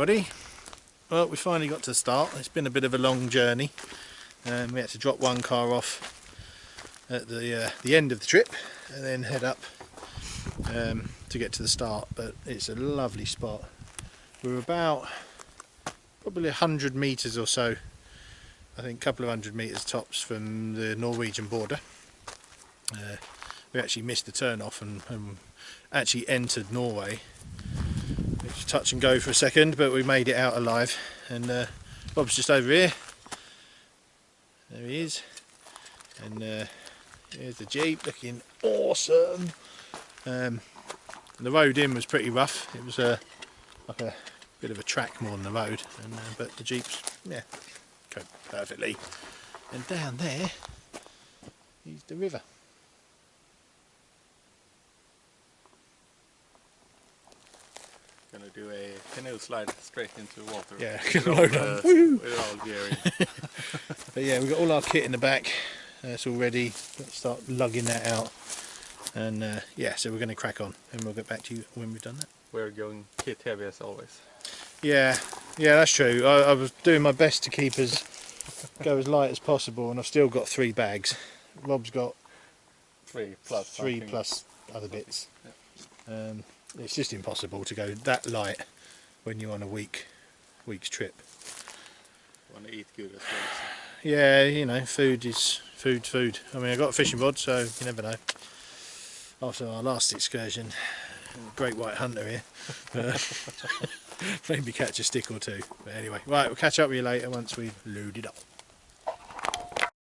everybody. Well, we finally got to the start. It's been a bit of a long journey. We had to drop one car off at the end of the trip and then head up to get to the start, but it's a lovely spot. We're about probably 100 metres or so, I think a couple of 100 metres tops from the Norwegian border. We actually missed the turn off and actually entered Norway. It's touch and go for a second, but we made it out alive. And Bob's just over here. There he is. And here's the Jeep, looking awesome. The road in was pretty rough. It was like a bit of a track more than the road, and but the Jeep's, yeah, coped perfectly. And down there is the river. Gonna do a canoe slide straight into water. Yeah, load on. With all gear in. But yeah, we've got all our kit in the back. It's all ready. Let's start lugging that out. And yeah, so we're going to crack on, and we'll get back to you when we've done that. We're going kit heavy as always. Yeah, that's true. I was doing my best to keep go as light as possible, and I've still got 3 bags. Rob's got 3 plus other bits. Yeah. It's just impossible to go that light when you're on a week's trip. Want to eat good as well. So. Yeah, you know, food is food. I mean, I got a fishing rod, so you never know. After our last excursion, great white hunter here. Maybe catch a stick or 2. But anyway, right, we'll catch up with you later once we've loaded up.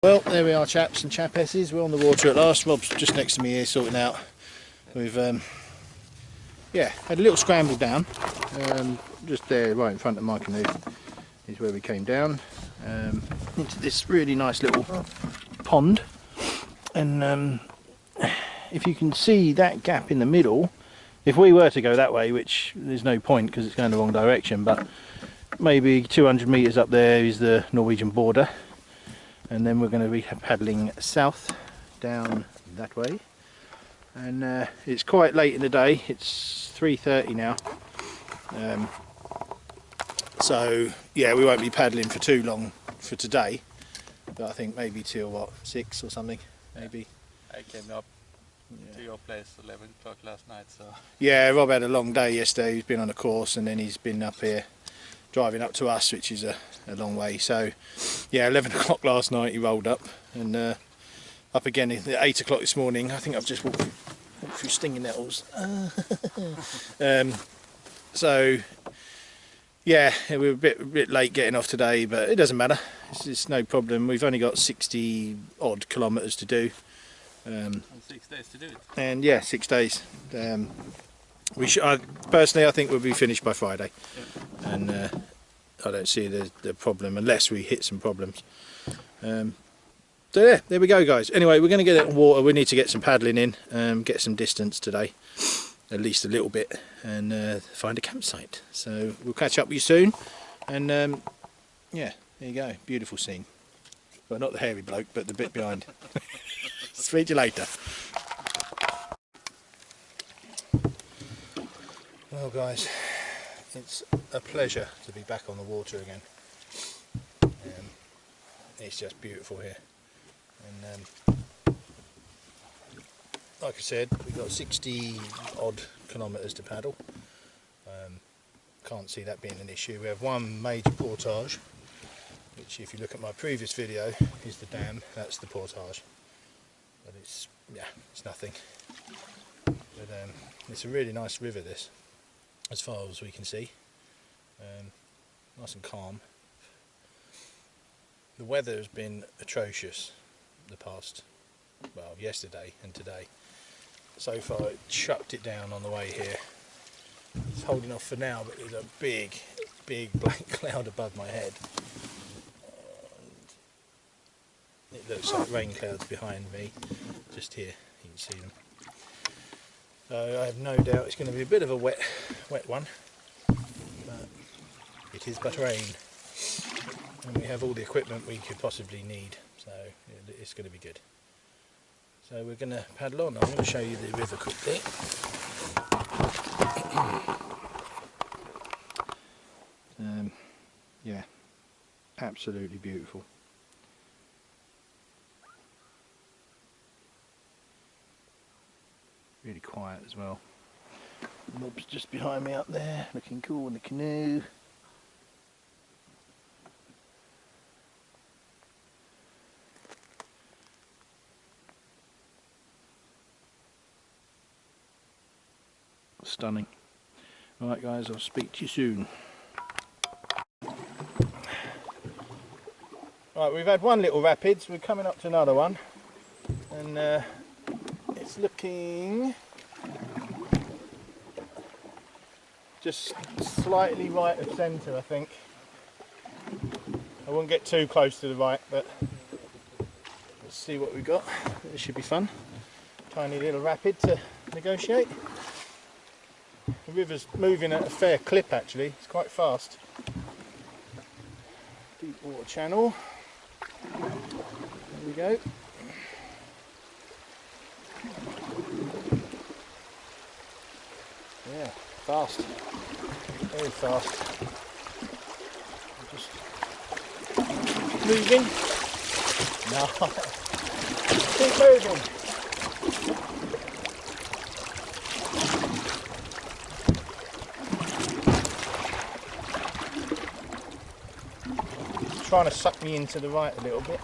Well, there we are, chaps and chapesses. We're on the water at last. Rob's just next to me here sorting out. We've yeah, had a little scramble down. Just there, right in front of my canoe, is where we came down into this really nice little pond. And if you can see that gap in the middle, if we were to go that way, which there's no point because it's going the wrong direction, but maybe 200 metres up there is the Norwegian border, and then we're going to be paddling south down that way. And it's quite late in the day, it's 3:30 now, so yeah, we won't be paddling for too long for today, but I think maybe till what, 6 or something, maybe. I came up to your place 11 o'clock last night, so... Yeah, Rob had a long day yesterday. He's been on a course and then he's been up here driving up to us, which is a long way. So yeah, 11 o'clock last night he rolled up, and up again at 8 o'clock this morning. I think I've just walked through stinging nettles. So yeah, we were a bit late getting off today, but it doesn't matter. It's no problem. We've only got 60 odd kilometres to do. And 6 days to do it. And yeah, 6 days. Personally, I think we'll be finished by Friday. Yeah. And I don't see the problem unless we hit some problems. So yeah, there we go, guys. Anyway, we're going to get out in water. We need to get some paddling in, get some distance today, at least a little bit, and find a campsite. So we'll catch up with you soon. And yeah, there you go, beautiful scene. Well, not the hairy bloke, but the bit behind. Speak to you later. Well, guys, it's a pleasure to be back on the water again. It's just beautiful here. And like I said, we've got 60 odd kilometres to paddle. Can't see that being an issue. We have one major portage, which, if you look at my previous video, is the dam. That's the portage. But it's, yeah, it's nothing. But it's a really nice river, this, as far as we can see. Nice and calm. The weather has been atrocious the past, well, yesterday and today. So far it chucked it down on the way here. It's holding off for now, but there's a big black cloud above my head. It looks like rain clouds behind me, just here, you can see them. So I have no doubt it's going to be a bit of a wet one, but it is but rain. And we have all the equipment we could possibly need, so it's going to be good. So we're going to paddle on. I'm going to show you the river quickly. yeah, absolutely beautiful. Really quiet as well. Rob's just behind me up there, looking cool in the canoe. Stunning. Alright guys, I'll speak to you soon. Right, we've had one little rapids, we're coming up to another one, and it's looking just slightly right of centre, I think. I won't get too close to the right, but let's see what we've got. This should be fun. Tiny little rapid to negotiate. The river's moving at a fair clip actually, it's quite fast. Deep water channel. There we go. Yeah, fast. Very fast. Just moving. No. Keep moving. Trying to suck me into the right a little bit.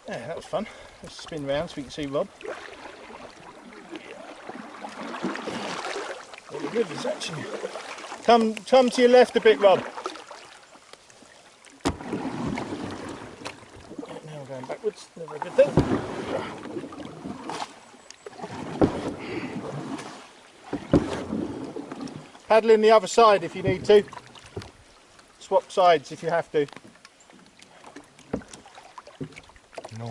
Yeah, that was fun. Let's spin round so we can see Rob. Well, the river's actually... Come to your left a bit, Rob. Now we're going backwards. Never a good thing. Paddle in the other side if you need to. Swap sides if you have to. No.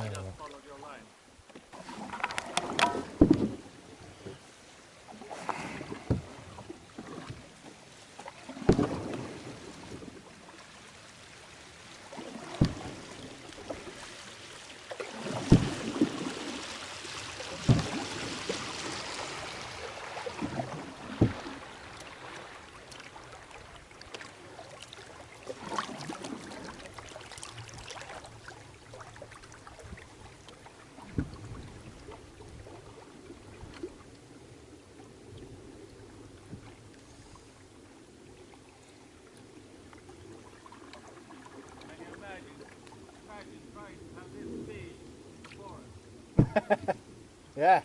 Yeah.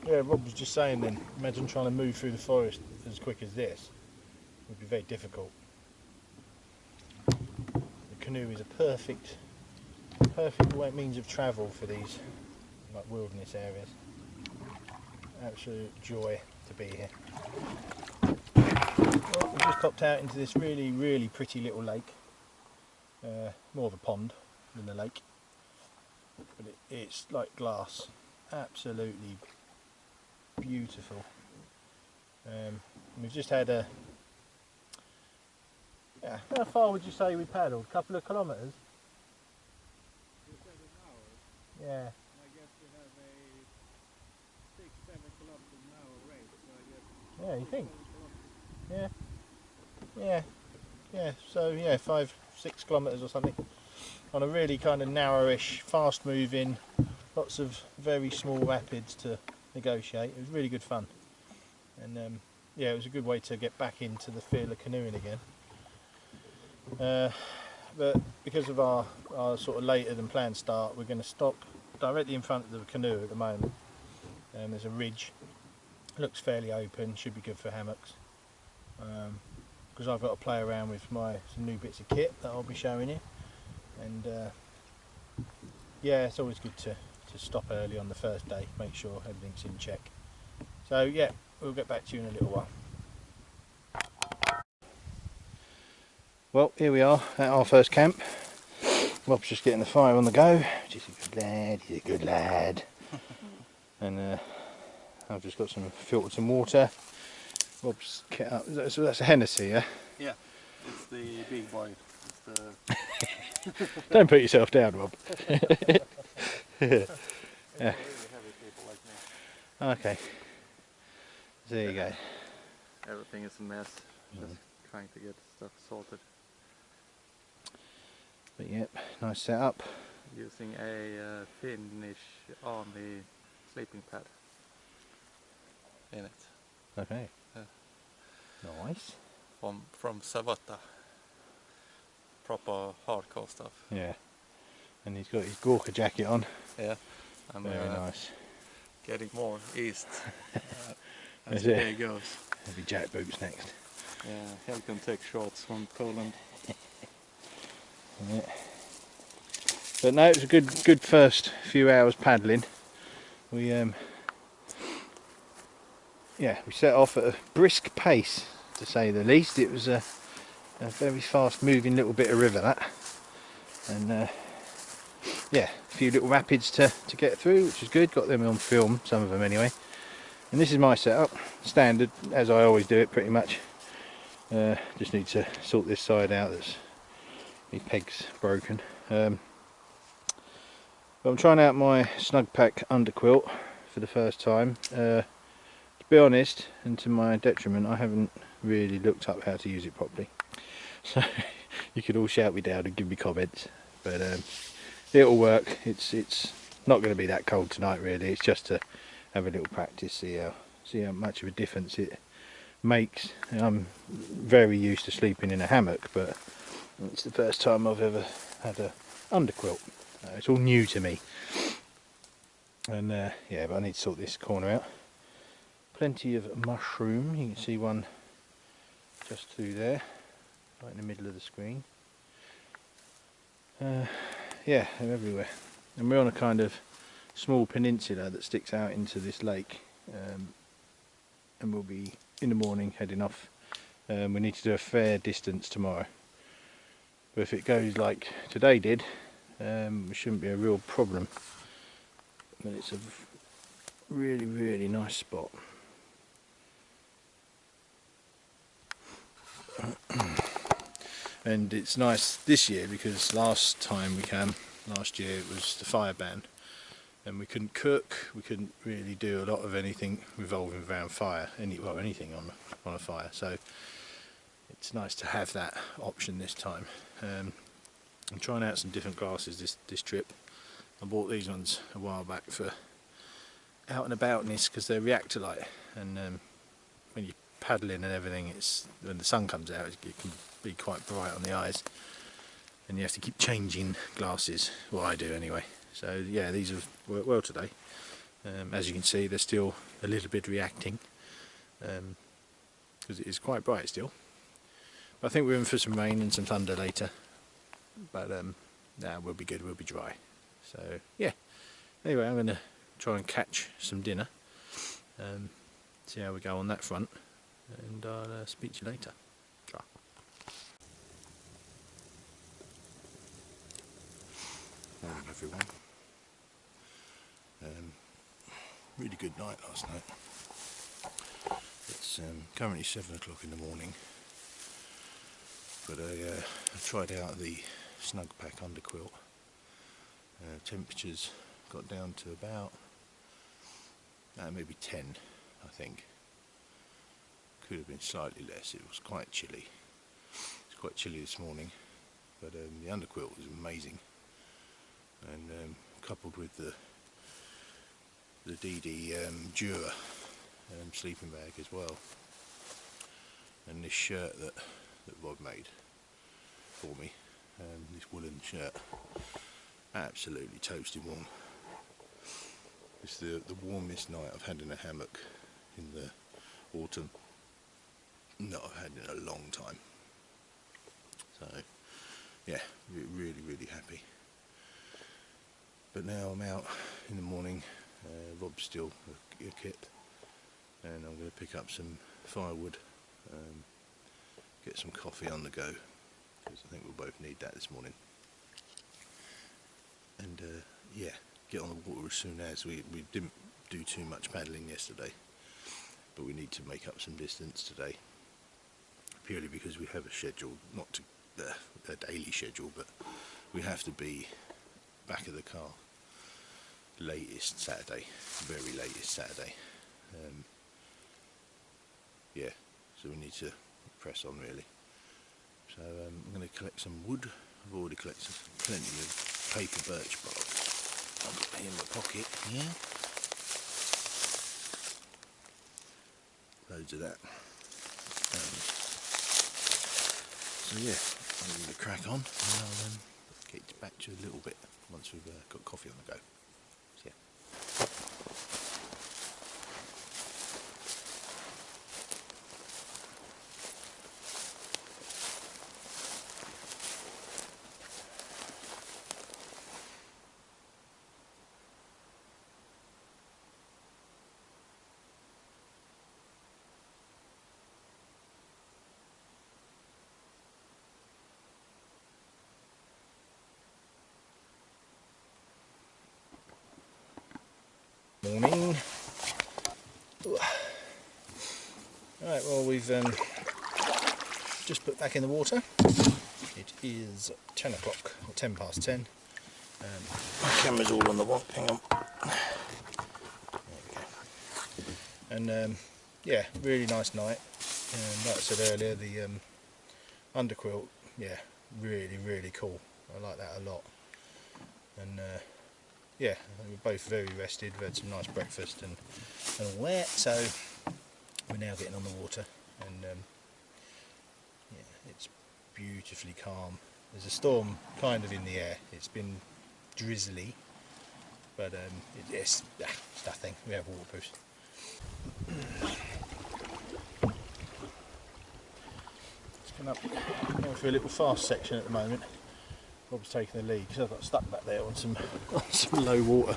Yeah, Rob was just saying then, imagine trying to move through the forest as quick as this. It would be very difficult. The canoe is a perfect means of travel for these like wilderness areas. Absolute joy to be here. Well, we just popped out into this really pretty little lake. More of a pond than a lake, but it's like glass. Absolutely beautiful. We've just had a... Yeah, how far would you say we paddled? A couple of kilometres? You said an hour. Yeah. I guess we have a 6-7 kilometers an hour rate, so I guess. Yeah, you think? 7 Yeah. Yeah. So yeah, 5-6 kilometres or something. On a really kind of narrowish, fast-moving, lots of very small rapids to negotiate. It was really good fun, and yeah, it was a good way to get back into the feel of canoeing again. But because of our sort of later than planned start, we're going to stop directly in front of the canoe at the moment. There's a ridge, looks fairly open, should be good for hammocks. Because I've got to play around with some new bits of kit that I'll be showing you, and yeah, it's always good to stop early on the first day, make sure everything's in check. So yeah, we'll get back to you in a little while. Well, here we are at our first camp. Rob's just getting the fire on the go, which is a good lad, he's a good lad. And I've just got filtered some water. Rob's kit up, so that's a Hennessy, yeah? Yeah, it's the big boy. It's the... Don't put yourself down, Rob. It's for really heavy people like me. Okay. there you go. Everything is a mess. Just trying to get stuff sorted. But yep, nice setup. Using a Finnish army sleeping pad in it. Okay. Nice. From Savotta. Proper hardcore stuff. Yeah. And he's got his Gorka jacket on. Yeah. I'm Very nice. getting more east as Is the it? day goes. There'll be jack boots next. Yeah, help can take shorts from Poland. Yeah. But no, it was a good first few hours paddling. We we set off at a brisk pace, to say the least. It was a very fast moving little bit of river, that. And yeah, a few little rapids to get through, which is good. Got them on film, some of them anyway. And this is my setup, standard, as I always do it pretty much. Just need to sort this side out, that's the peg's broken. But I'm trying out my snug pack underquilt for the first time. To be honest, and to my detriment, I haven't really looked up how to use it properly. So you could all shout me down and give me comments, but it'll work. It's not going to be that cold tonight really. It's just to have a little practice, see how much of a difference it makes. I'm very used to sleeping in a hammock, but it's the first time I've ever had a underquilt. It's all new to me, and yeah, but I need to sort this corner out. Plenty of mushroom. You can see one just through there, right in the middle of the screen. Yeah, they're everywhere, and we're on a kind of small peninsula that sticks out into this lake, and we'll be in the morning heading off. We need to do a fair distance tomorrow, but if it goes like today did, it shouldn't be a real problem. But it's a really nice spot. And it's nice this year because last year it was the fire ban, and we couldn't cook, we couldn't really do a lot of anything revolving around fire, anything on a fire, so it's nice to have that option this time. I'm trying out some different glasses this trip. I bought these ones a while back for out and aboutness because they're reactor light, and when you're paddling and everything, when the sun comes out it can be quite bright on the eyes, and you have to keep changing glasses. Well, I do anyway. So yeah, these have worked well today. As you can see, they're still a little bit reacting because it is quite bright still. But I think we're in for some rain and some thunder later. But nah, we'll be good, we'll be dry. So yeah, anyway, I'm going to try and catch some dinner, see how we go on that front, and I'll speak to you later. Try. Morning everyone. Really good night last night. It's currently 7 o'clock in the morning, but I tried out the snug pack underquilt. Temperatures got down to about maybe 10, I think. Could have been slightly less. It was quite chilly. It's quite chilly this morning, but the underquilt was amazing, and coupled with the DD Dura sleeping bag as well, and this shirt that Rob made for me, this woolen shirt, absolutely toasty warm. It's the warmest night I've had in a hammock in the autumn that I've had in a long time. So yeah, really happy. But now I'm out in the morning. Rob's still a kip, and I'm going to pick up some firewood, get some coffee on the go, because I think we'll both need that this morning. And yeah, get on the water as soon as. We didn't do too much paddling yesterday, but we need to make up some distance today, purely because we have a schedule, not a daily schedule, but we have to be back of the car latest Saturday, very latest Saturday. so we need to press on really. So I'm going to collect some wood. I've already collected plenty of paper birch bark. I've got it in my pocket here. Loads of that. So yeah, I'm going to crack on and I'll get back to you a little bit once we've got coffee on the go. So, yeah. Morning. Right, well we've just put back in the water. It is 10 o'clock, or 10 past 10. My camera's all on the wall, hang on. There we go. And yeah, really nice night. And like I said earlier, the underquilt, yeah, really cool. I like that a lot. And yeah, we're both very rested. We've had some nice breakfast and all that. So we're now getting on the water, and yeah, it's beautifully calm. There's a storm kind of in the air. It's been drizzly, but it's nothing. We have waterproofs. Just going up, going through a little fast section at the moment. Rob's taking the lead because I got stuck back there on some low water.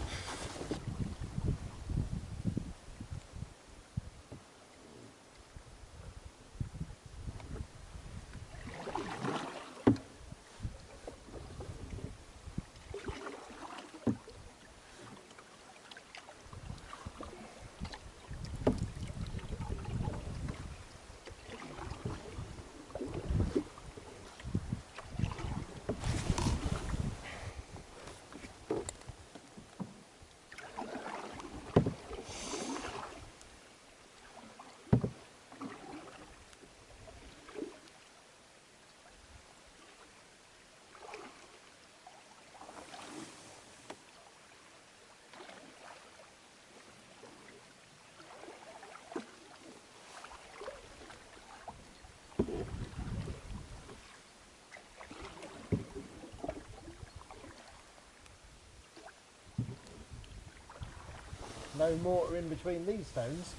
No mortar in between these stones.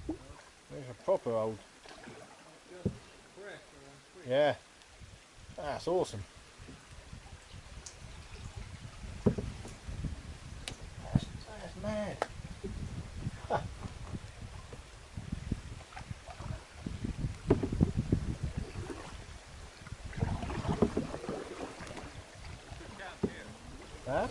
There's a proper old. Yeah, that's awesome. That's mad. Huh. Huh?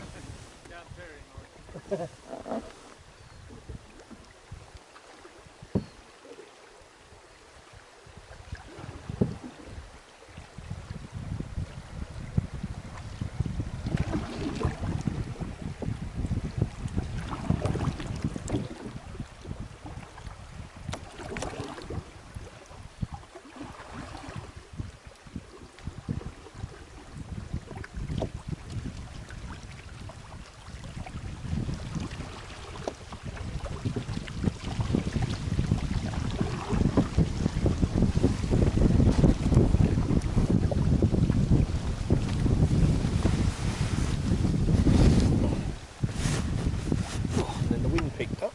And then the wind picked up.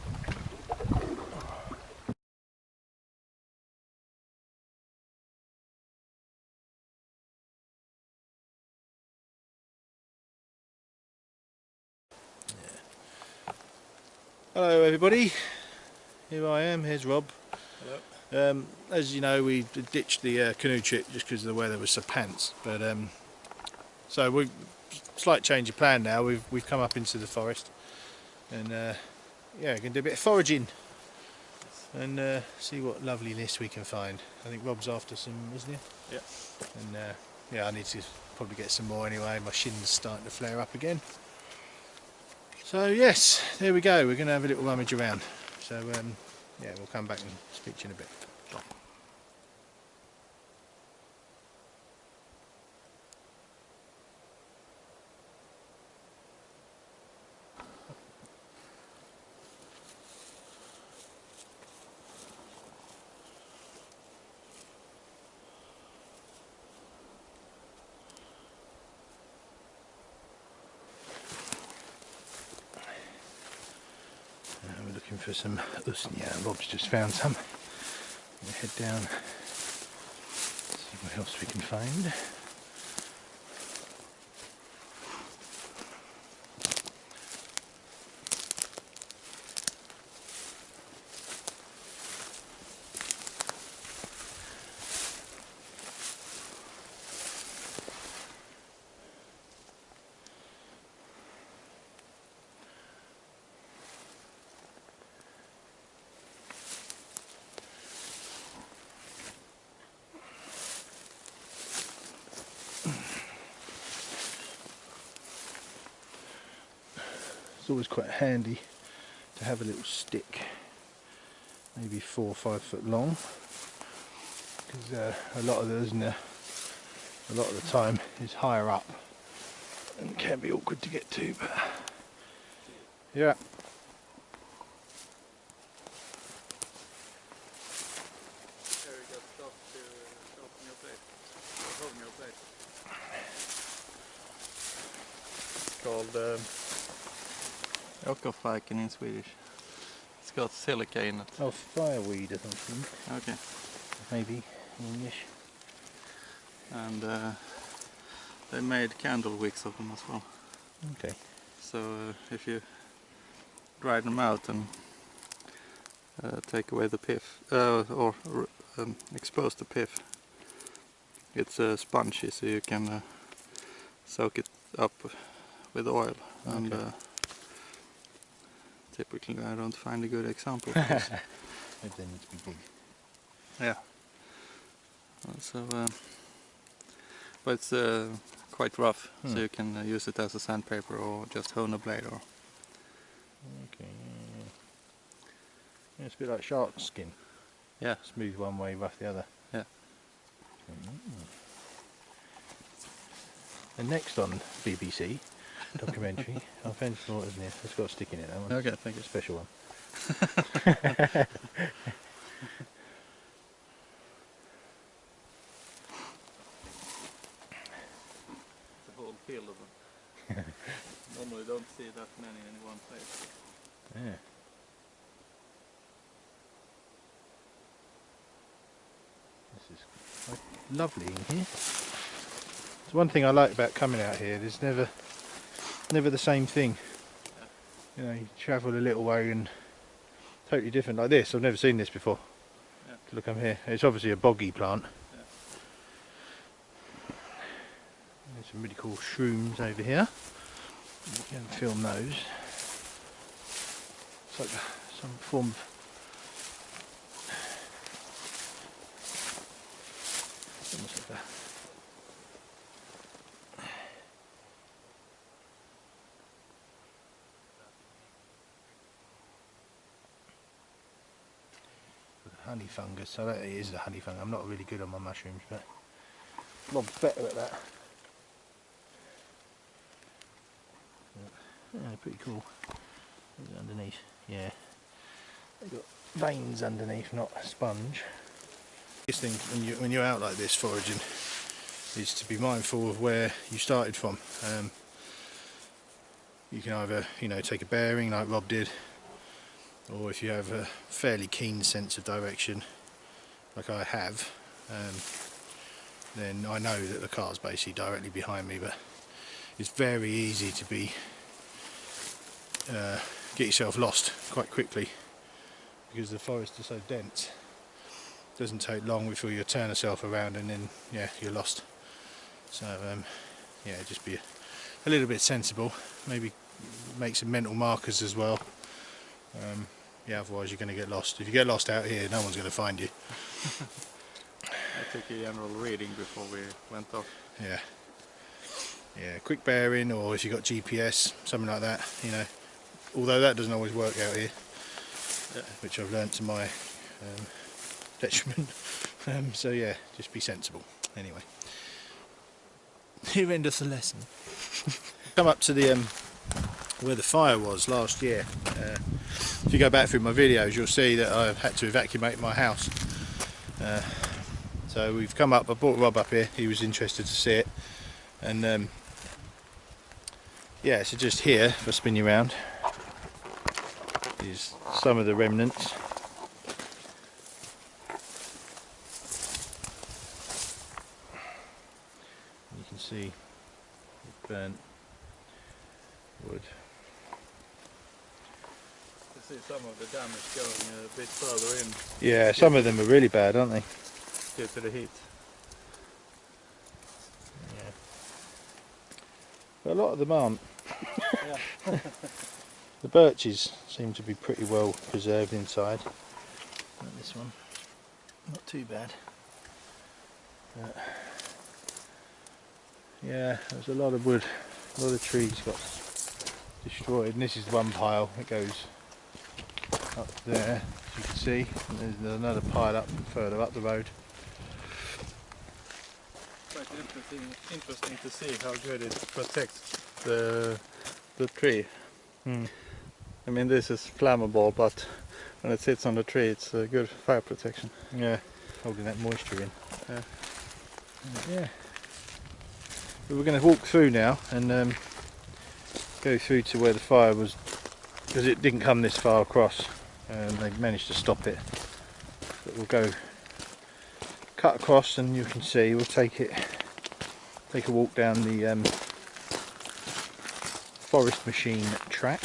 Hello everybody, here I am, here's Rob. Hello. As you know, we ditched the canoe trip just because the weather was so pants, but so we slight change of plan now. We've come up into the forest and yeah, we're going to do a bit of foraging and see what lovely lists we can find. I think Rob's after some, isn't he? Yeah. And yeah, I need to probably get some more anyway. My shin's starting to flare up again. So yes, there we go. We're going to have a little rummage around. So yeah, we'll come back and speak to you in a bit. stop. We're looking for some usnia. Rob's just found some. We'll head down, see what else we can find. It's always quite handy to have a little stick, maybe 4 or 5 foot long, because a lot of the time is higher up and can be awkward to get to. But yeah. There we got stuff to sharpen your blade. Or hone your blade. Called Åkerfalken in Swedish. It's got silica in it. Oh, fireweed or something, Okay. maybe in English. And they made candle wicks of them as well. Okay. So if you dry them out and take away the pith, or expose the pith, it's spongy, so you can soak it up with oil. And Okay. typically I don't find a good example. Maybe they need to be big. Yeah. So, but it's quite rough, so you can use it as a sandpaper or just hone a blade. Or Okay. Yeah, it's a bit like shark skin. yeah, Smooth one way, rough the other. yeah. And next on BBC documentary, I found some more, isn't it? It's got a stick in it, that one. Okay, thank you. Special one. The whole field of them. Normally don't see that many in one place. Yeah. This is quite lovely in here. It's one thing I like about coming out here. There's never the same thing. You know, you travel a little way and totally different. Like this, I've never seen this before. Yeah. Look, I'm here. It's obviously a boggy plant. Yeah. There's some really cool shrooms over here. You can film those. It's like some form of almost like a honey fungus. So that is a honey fungus. I'm not really good on my mushrooms, but Rob's better at that. Yeah, pretty cool. Underneath, yeah. They've got veins underneath, not a sponge. This thing, when you're out like this foraging, is to be mindful of where you started from. You can either, take a bearing like Rob did, or if you have a fairly keen sense of direction, like I have, then I know that the car's basically directly behind me. But it's very easy to get yourself lost quite quickly because the forest is so dense. It doesn't take long before you turn yourself around and then you're lost. So just be a little bit sensible. Maybe make some mental markers as well. Otherwise you're going to get lost. If you get lost out here, no one's going to find you. I took a general reading before we went off. Yeah, quick bearing, or if you've got GPS, something like that, although that doesn't always work out here, which I've learnt to my detriment. So yeah, just be sensible. Anyway, here endeth the lesson. Come up to the where the fire was last year. If you go back through my videos, you'll see that I've had to evacuate my house. So we've come up. I brought Rob up here. He was interested to see it, and yeah. So just here, if I spin you around, is some of the remnants. You can see burnt wood. You see some of the damage going a bit further in. Yeah, some of them are really bad, aren't they? Due to the heat. Yeah. But a lot of them aren't. Yeah. The birches seem to be pretty well preserved inside. Like this one, not too bad. But yeah, there's a lot of wood, a lot of trees got destroyed, and this is one pile that goes up there, as you can see, and there's another pile up further up the road. Quite interesting to see how good it protects the tree. I mean, this is flammable, but when it sits on the tree, it's a good fire protection. Yeah, holding that moisture in. Yeah. But we're going to walk through now and go through to where the fire was, because it didn't come this far across, and they managed to stop it. But we'll go cut across, and you can see we'll take a walk down the forest machine track.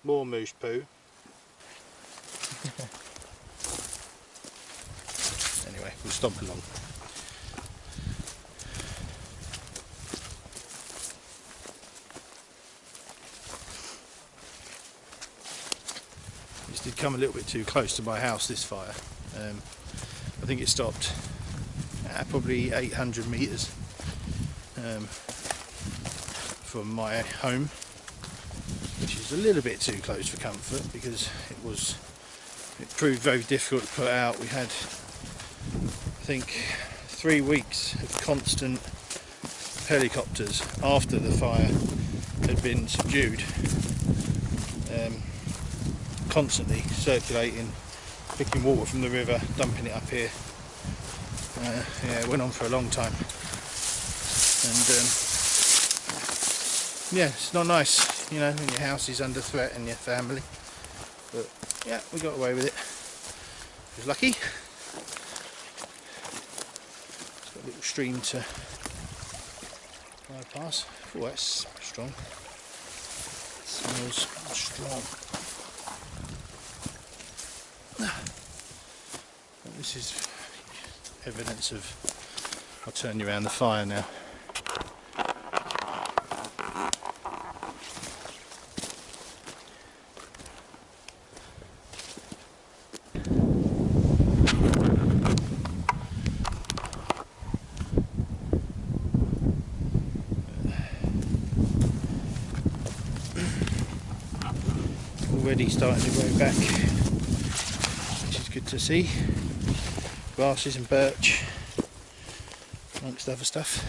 More moose poo. Anyway, we'll stomp along. This did come a little bit too close to my house, this fire. I think it stopped at probably 800 metres from my home, which is a little bit too close for comfort, because it proved very difficult to put out. We had, I think, 3 weeks of constant helicopters after the fire had been subdued, constantly circulating, picking water from the river, dumping it up here. Yeah, it went on for a long time, and yeah, it's not nice, you know, when your house is under threat and your family. But yeah, we got away with it. It was lucky. It's got a little stream to bypass. Oh, that's strong. It smells strong. And this is evidence of. I'll turn you around the fire now. Already starting to grow back, which is good to see. Grasses and birch, amongst other stuff.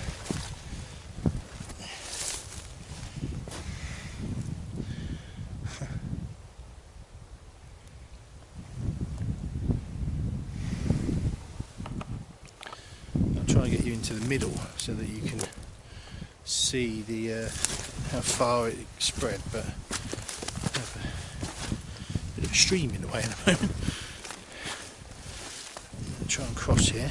I'll try and get you into the middle so that you can see the how far it spread, but bit of a stream in the way at the moment. I'm going to try and cross here.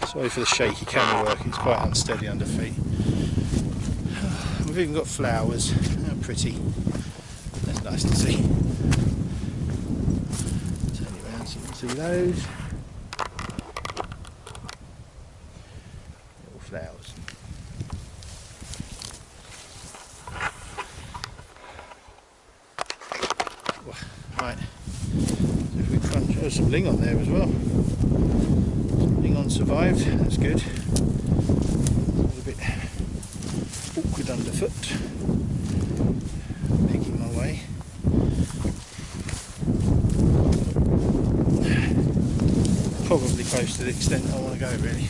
Sorry for the shaky camera work, it's quite unsteady under feet. We've even got flowers, how pretty. That's nice to see. Turn you around so you can see those. Flowers. Right, so if we crunch, there's some ling on there as well. Some ling on survived, that's good. close to the extent I want to go really.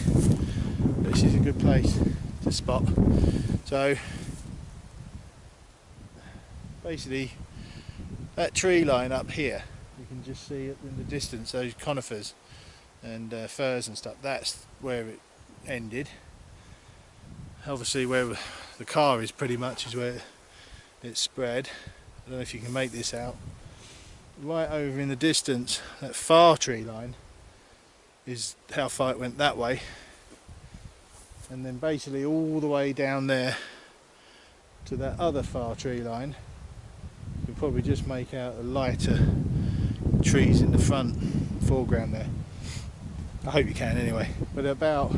This is a good place to spot. So basically that tree line up here, you can just see it in the distance, those conifers and firs and stuff, that's where it ended. Obviously where the car is pretty much is where it's spread. I don't know if you can make this out. Right over in the distance, that far tree line is how far it went that way, and then basically all the way down there to that other far tree line. You can probably just make out the lighter trees in the front foreground there. I hope you can anyway. But about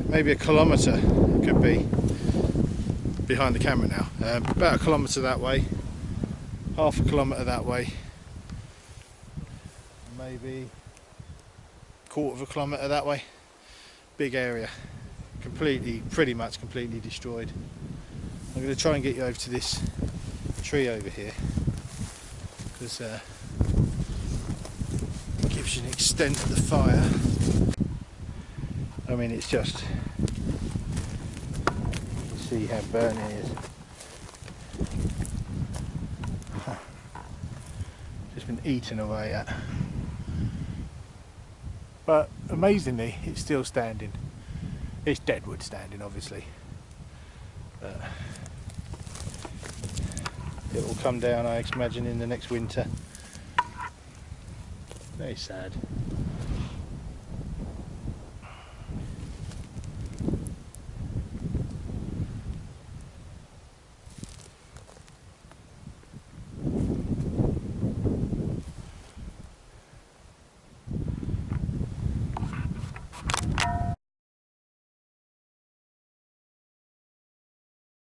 maybe a kilometre it could be behind the camera now. About a kilometre that way, half a kilometre that way, maybe quarter of a kilometre that way. Big area, completely, pretty much completely destroyed. I'm going to try and get you over to this tree over here, because it gives you an extent of the fire. I mean, it's just, you can see how burning it is. Just been eaten away at. But amazingly, it's still standing. It's dead wood standing, obviously. But it will come down, I imagine, in the next winter. Very sad.